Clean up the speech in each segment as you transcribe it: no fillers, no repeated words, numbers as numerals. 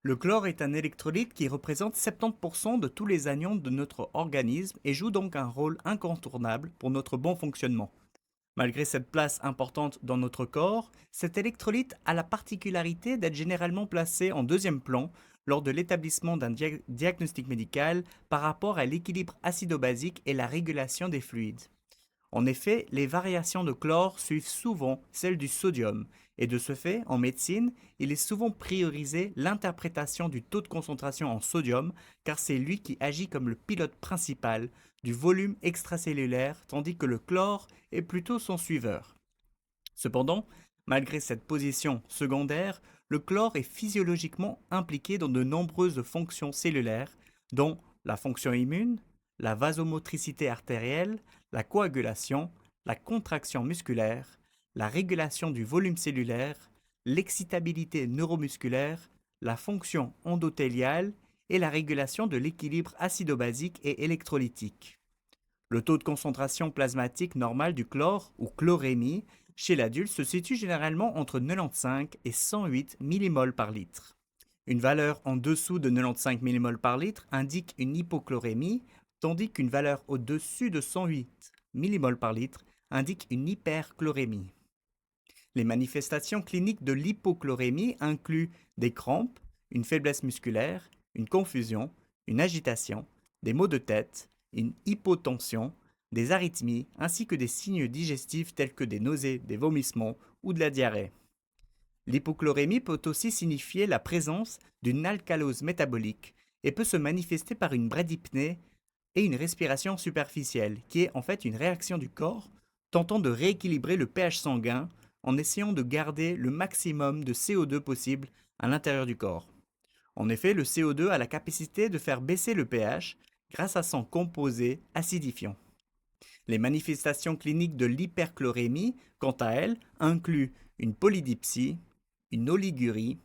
Le chlore est un électrolyte qui représente 70% de tous les anions de notre organisme et joue donc un rôle incontournable pour notre bon fonctionnement. Malgré cette place importante dans notre corps, cet électrolyte a la particularité d'être généralement placé en deuxième plan lors de l'établissement d'un diagnostic médical par rapport à l'équilibre acido-basique et la régulation des fluides. En effet, les variations de chlore suivent souvent celles du sodium, et de ce fait, en médecine, il est souvent priorisé l'interprétation du taux de concentration en sodium, car c'est lui qui agit comme le pilote principal du volume extracellulaire, tandis que le chlore est plutôt son suiveur. Cependant, malgré cette position secondaire, le chlore est physiologiquement impliqué dans de nombreuses fonctions cellulaires, dont la fonction immune, la vasomotricité artérielle, la coagulation, la contraction musculaire, la régulation du volume cellulaire, l'excitabilité neuromusculaire, la fonction endothéliale et la régulation de l'équilibre acido-basique et électrolytique. Le taux de concentration plasmatique normal du chlore, ou chlorémie, chez l'adulte se situe généralement entre 95 et 108 millimoles par litre. Une valeur en dessous de 95 millimoles par litre indique une hypochlorémie, tandis qu'une valeur au-dessus de 108 millimoles par litre indique une hyperchlorémie. Les manifestations cliniques de l'hypochlorémie incluent des crampes, une faiblesse musculaire, une confusion, une agitation, des maux de tête, une hypotension, des arythmies ainsi que des signes digestifs tels que des nausées, des vomissements ou de la diarrhée. L'hypochlorémie peut aussi signifier la présence d'une alcalose métabolique et peut se manifester par une bradypnée et une respiration superficielle, qui est en fait une réaction du corps tentant de rééquilibrer le pH sanguin en essayant de garder le maximum de CO2 possible à l'intérieur du corps. En effet, le CO2 a la capacité de faire baisser le pH grâce à son composé acidifiant. Les manifestations cliniques de l'hyperchlorémie, quant à elles, incluent une polydipsie, une oligurie,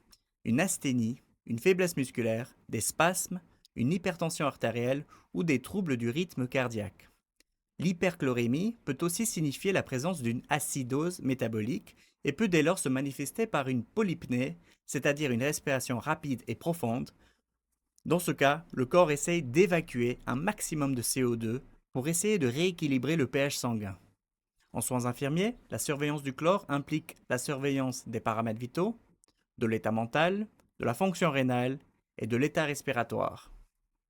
une asthénie, une faiblesse musculaire, des spasmes, une hypertension artérielle ou des troubles du rythme cardiaque. L'hyperchlorémie peut aussi signifier la présence d'une acidose métabolique et peut dès lors se manifester par une polypnée, c'est-à-dire une respiration rapide et profonde. Dans ce cas, le corps essaye d'évacuer un maximum de CO2 pour essayer de rééquilibrer le pH sanguin. En soins infirmiers, la surveillance du chlore implique la surveillance des paramètres vitaux, de l'état mental, de la fonction rénale et de l'état respiratoire.